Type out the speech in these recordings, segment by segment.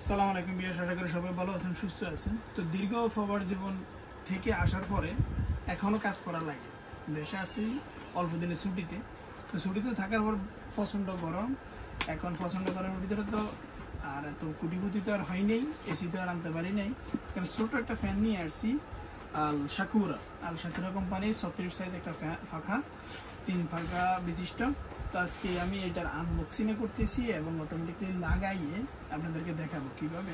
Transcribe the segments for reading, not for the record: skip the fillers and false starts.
আসসালামু আলাইকুম বিয়াস, আশা করি সবাই ভালো আছেন, সুস্থ আছেন। তো দীর্ঘ ফরওয়ার্ড জীবন থেকে আসার পরে এখনও কাজ করা লাগে। দেশে আছি অল্প দিনের ছুটিতে, তো ছুটিতে থাকার পর প্রচণ্ড গরম। এখন প্রচণ্ড গরমের ভিতরে তো আর এত কুটিপুটি তো আর হয় নাই, এসি তো আর আনতে পারি নাই, কারণ ছোটো একটা ফ্যান নিয়ে আসছি আল শাকুরা কোম্পানির 36 সাইজ একটা ফাঁকা 3 ফাঁকা বিশিষ্ট। তো আজকে আমি এটার আনবক্সিংয়ে করতেছি এবং অটোমেটিকলি লাগাইয়ে আপনাদেরকে দেখাবো কিভাবে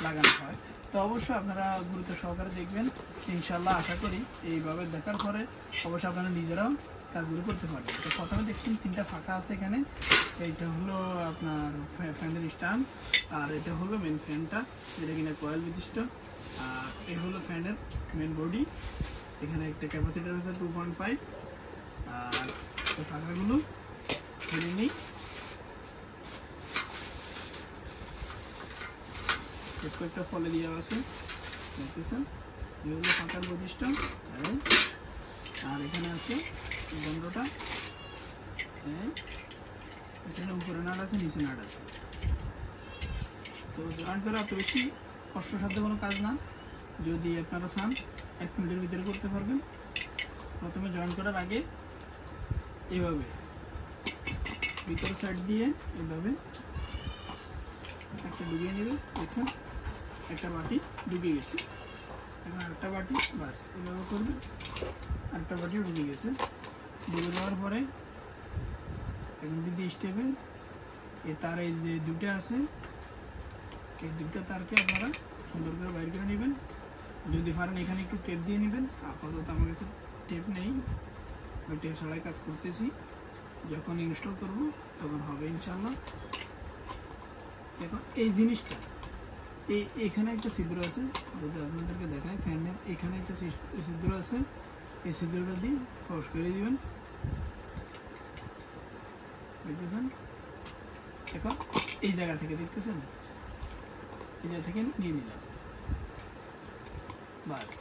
লাগানো হয়। তো অবশ্যই আপনারা গুরুত্ব সহকারে দেখবেন, ইনশাল্লাহ আশা করি এইভাবে দেখার পরে অবশ্যই আপনারা নিজেরাও কাজগুলো করতে পারবেন। তো প্রথমে দেখছেন 3টা ফাঁকা আছে এখানে। এইটা হলো আপনার ফ্যানের স্ট্যান্ড, আর এটা হলো মেন ফ্যানটা, যেটা কিনা কয়েল বিশিষ্ট। আর এই হলো ফ্যানের মেন বডি। এখানে একটা ক্যাপাসিটার আছে 2.5। আর ফাঁকাগুলো ফেলে নিই। একটা ফলে দেওয়া আছে, দেখতেছেন। এই হলো ফাঁকার বৈশিষ্ট্য। আর এখানে আছে বন্ধটা, এখানে উপরে নাট আছে, নিচে নাট আছে। তো জয়েন্ট করা অত বেশি কষ্টসাধ্য কোনো কাজ না, যদি আপনারা চান 1 মিনিটের ভিতরে করতে পারবেন। প্রথমে জয়েন্ট করার আগে এইভাবে ভিতরের সাইড দিয়ে এইভাবে একটা ঢুকিয়ে নেবে। দেখছেন একটা বাটি ঢুকে গেছে, এখন আরেকটা বাটি, বাস এইভাবে করবে, আরেকটা বাটিও ঢুকে গেছে। ঢুকে যাওয়ার পরে এখন দ্বিতীয় স্টেপে তার এই যে দুটো আছে, এই দুটো তারকে আপনারা সুন্দর করে বাইর করে নেবেন। যদি পারেন এখানে একটু টেপ দিয়ে নেবেন। আপাতত আমার কাছে টেপ নেই, আমি টেপ ছাড়াই কাজ করতেছি। যখন ইনস্টল করব তখন হবে ইনশাল্লাহ। এখন এই জিনিসটা এখানে একটা ছিদ্র আছে, যদি আপনাদেরকে দেখায়, ফ্যানের এখানে একটা ছিদ্র আছে, এই ছিদ্রটা দিয়ে ফস করে দিবেন, দেখতেছেন। এখন এই জায়গা থেকে দেখতেছেন, এই জায়গা থেকে নিয়ে নিলাম, বাস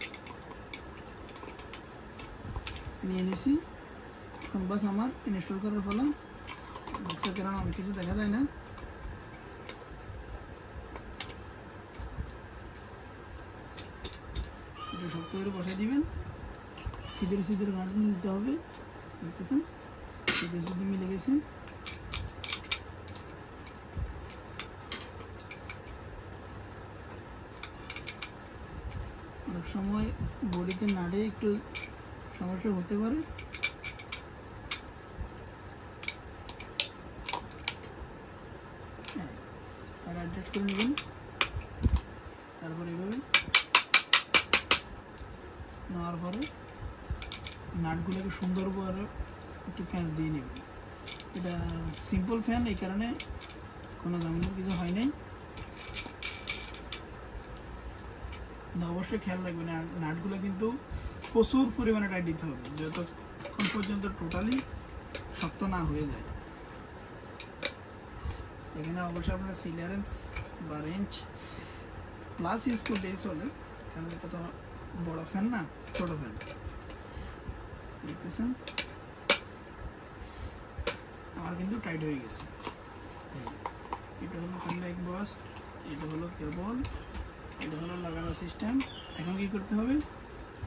নিয়ে নিছি। এখন বাস আমার ইনস্টল করার ফলে বক্সে কারণ অনেক কিছু দেখা যায় না। একটু শক্ত করে বসাই দিবেন, সিধে গাঁট নিতে হবে, দেখতেছেন সিধে মিলে গেছে। অনেক সময় বডিতে নাড়ে একটু সমস্যা হতে পারে। তার অ্যাডজাস্ট করে নেবেন। তারপর এইভাবে নেওয়ার পরে নাটগুলোকে সুন্দর করে একটু প্যাঁচ দিয়ে নেবেন। এটা সিম্পল ফ্যান, এই কারণে কোনো ঝামেলার কিছু হয় নাই। অবশ্যই খেয়াল রাখবেন, নাটগুলো কিন্তু প্রচুর পরিমাণে টাইট দিতে হবে, যতক্ষণ পর্যন্ত টোটালি শক্ত না হয়ে যায়। এখানে অবশ্যই আপনারা সিলারেন্স বা রেঞ্জ প্লাস ইউজ করলেই চলে, কারণ এটা তো বড় ফ্যান না, ছোট ফ্যান। দেখতেছেন আমার কিন্তু টাইট হয়ে গেছে। এটা হলো ফ্যানের এক্সস্ট, এটা হলো কেবল, এটা হলো লাগানোর সিস্টেম। এখন কি করতে হবে,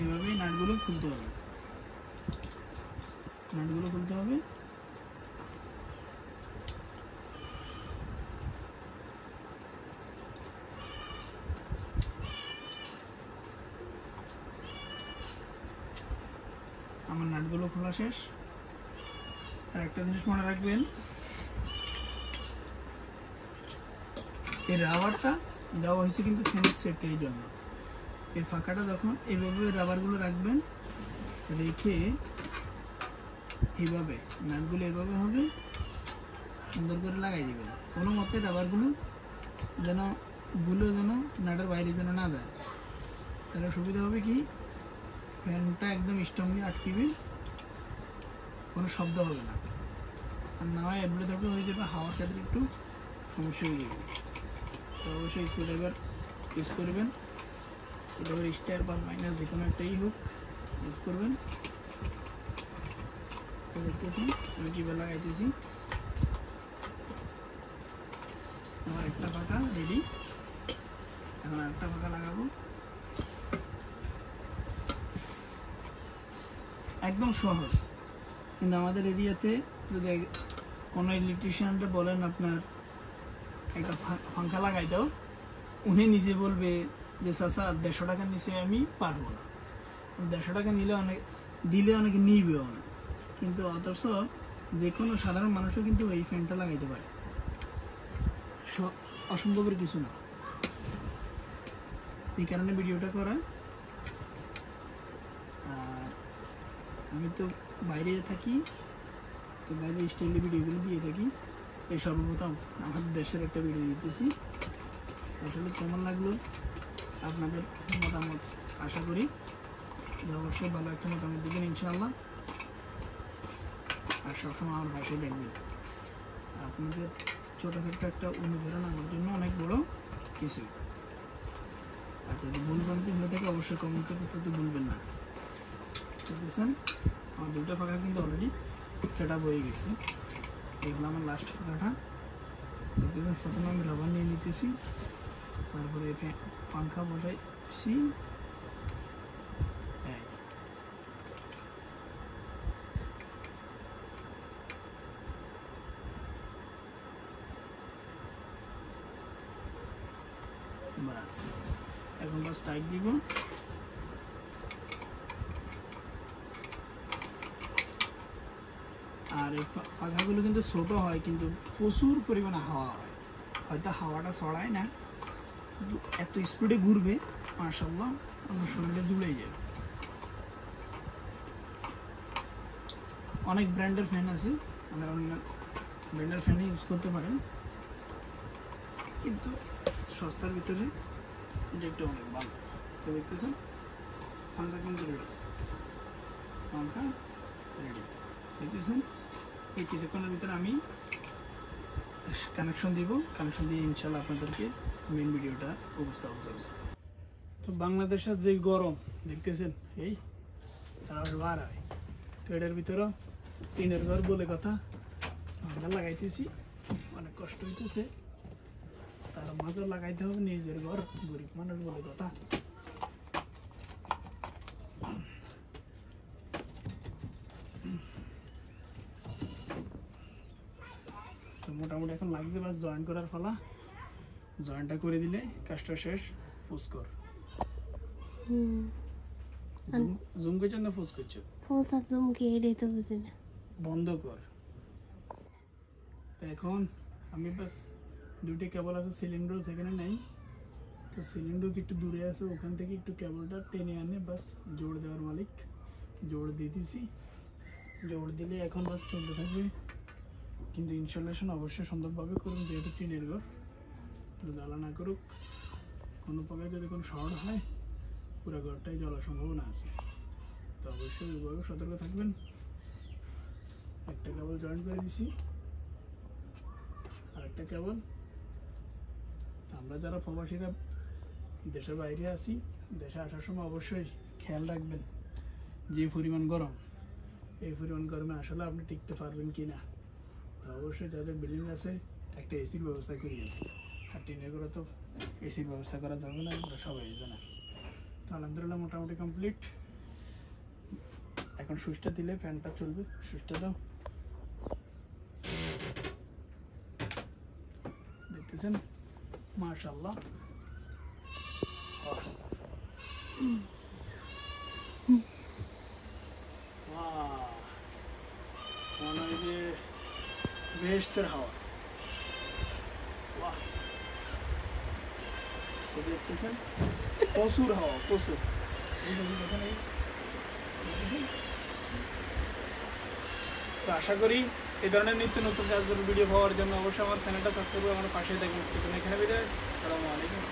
এভাবেই নাটগুলো খুলতে হবে, নাটগুলো খুলতে হবে। আমার নাটগুলো খোলা শেষ। আর একটা জিনিস মনে রাখবেন, এই রাবারটা দেওয়া হয়েছে কিন্তু ফ্যানের সেফটির জন্য। এই ফাঁকাটা যখন এইভাবে রাবারগুলো রাখবেন, রেখে এইভাবে নাটগুলো এভাবে হবে, সুন্দর করে লাগাই দিবেন। কোনো মতে রাবারগুলো যেন নাটের বাইরে যেন না যায়, তাহলে সুবিধা হবে কি, ফ্যানটা একদম স্ট্রংলি আটকিবে, কোনো শব্দ হবে না। আর না হয় এবড়ে ধবড়ে হয়ে যাবে, হাওয়ার ক্ষেত্রে একটু সমস্যা হয়ে যাবে। তো অবশ্যই স্ক্রুড্রাইভার ইউজ করবেন, স্ক্রুড্রাইভার স্টার বা মাইনাস যে কোনো একটাই হোক ইউজ করবেন। তো দেখতেছি আমি কীভাবে লাগাইতেছি। আমার একটা পাকা রেডি। একদম সহজ, কিন্তু আমাদের এরিয়াতে যদি কোনো ইলেকট্রিশিয়ানটা বলেন আপনার একটা পাঙ্খা লাগাই দাও, উনি নিজে বলবে যে চাচা 150 টাকার নিচে আমি পারবো না। 150 টাকা নিলে দিলে অনেকে নিবেও না, কিন্তু অথচ যে কোনো সাধারণ মানুষও কিন্তু এই ফ্যানটা লাগাইতে পারে, অসম্ভবের কিছু না। এই কারণে ভিডিওটা করা। আর আমি তো বাইরে থাকি, তো বাইরে স্টাইলে ভিডিওগুলো দিয়ে থাকি। এই সর্বপ্রথম আমাদের দেশের একটা ভিডিও দিতেছি। আসলে কেমন লাগলো আপনাদের মতামত আশা করি অবশ্যই ভালো একটা মতামত দেবেন ইনশাআল্লাহ। আর সবসময় আমার পাশে দেখবেন। আপনাদের ছোটোখাটো একটা অনুপ্রেরণা আমার জন্য অনেক বড় কিছু। আর যদি ভুলভ্রান্তি হয়ে থাকে অবশ্যই কমেন্ট করতে ভুলবেন না। দেখতেছেন আমার 2টা ফাঁকা কিন্তু অলরেডি সেট আপ হয়ে গেছে। এই হলো আমার লাস্ট ফাঁকাটা। প্রথমে আমি রাবার নিয়ে নিতেছি, তারপরে পাঙ্খা বসাইছি। বাস এখন বাস টাইট দিব। আর এই পাখাগুলো কিন্তু ছোট হয়, কিন্তু প্রচুর পরিমাণে হাওয়া হয়। হয়তো হাওয়াটা ছড়ায় না, কিন্তু এত স্পিডে ঘুরবে মাশাআল্লাহ আমার শরীরে জুড়েই যাবে। অনেক ব্র্যান্ডের ফ্যান আছে, আপনারা অন্য ব্র্যান্ডের ফ্যান ইউজ করতে পারেন, কিন্তু সস্তার ভিতরে এটা একটু অনেক ভালো। তো দেখতেছেন পাঙ্খা কিন্তু রেডি, পাঙ্খা রেডি। দেখতেছেন এই কিছুক্ষণের ভিতরে আমি কানেকশন দিব, কানেকশন দিয়ে ইনশাল্লাহ আপনাদেরকে মেন ভিডিওটা উপস্থাপন করব। তো বাংলাদেশের যে গরম দেখতেছেন, এই বার হয়, তো এটার ভিতরেও টিনের ঘর বলে কথা, আমরা লাগাইতেছি, অনেক কষ্ট হইতেছে, তার মাঝে লাগাইতে হবে নিজের ঘর, গরিব মানুষ বলে কথা। তো মোটামুটি এখন লাগছে বাস জয়েন করার ফলা। জয়েনটা করে দিলে কাজটা শেষ। ফুসকর জুম করছো না ফুস করছো? ফুস আর জুম কি এটাই তো বুঝি না। বন্ধ কর। এখন আমি বাস 2টি কেবল আছে, সিলিন্ডার সেখানে নেই, তো সিলিন্ডার একটু দূরে আছে, ওখান থেকে একটু কেবলটা টেনে আনে বাস জোড় দেওয়ার মালিক। জোড় দিয়ে দিছি, জোড় দিলে এখন বাস চলতে থাকবে, কিন্তু ইনস্টলেশন অবশ্যই সুন্দরভাবে করুন, যেহেতু টিনের ঘর, তো জ্বালা না করুক। কোনো প্রকার যদি কোনো শর্ট হয় পুরো ঘরটাই জ্বলার সম্ভাবনা আছে, তো অবশ্যই ওইভাবে সতর্ক থাকবেন। একটা কেবল জয়েন করে দিছি, আরেকটা কেবল। আমরা যারা প্রবাসীরা দেশের বাইরে আছি, দেশে আসার সময় অবশ্যই খেয়াল রাখবেন যে পরিমাণ গরম, এই পরিমাণ গরমে আসলে আপনি টিকতে পারবেন কি না। তো অবশ্যই যাদের বিল্ডিং আছে একটা এসির ব্যবস্থা করিয়ে, আর টিনের ঘরে তো এসির ব্যবস্থা করা যাবে না, আমরা সবাই জানা। তো আলহামদুলিল্লাহ মোটামুটি কমপ্লিট। এখন সুইচটা দিলে ফ্যানটা চলবে। সুইচটা দাও। দেখতেছেন মাশাআল্লাহ, মনে হয় যে বেহেশতের হাওয়া। দেখতেছেন প্রচুর হাওয়া, প্রচুর। তো আশা করি এই ধরনের নিত্য নতুন কাজগুলো ভিডিও পাওয়ার জন্য অবশ্যই আমার চ্যানেলটা সাবস্ক্রাইব করে আমার পাশে দেখবেন। এখানে বিদায়, আসসালামু আলাইকুম।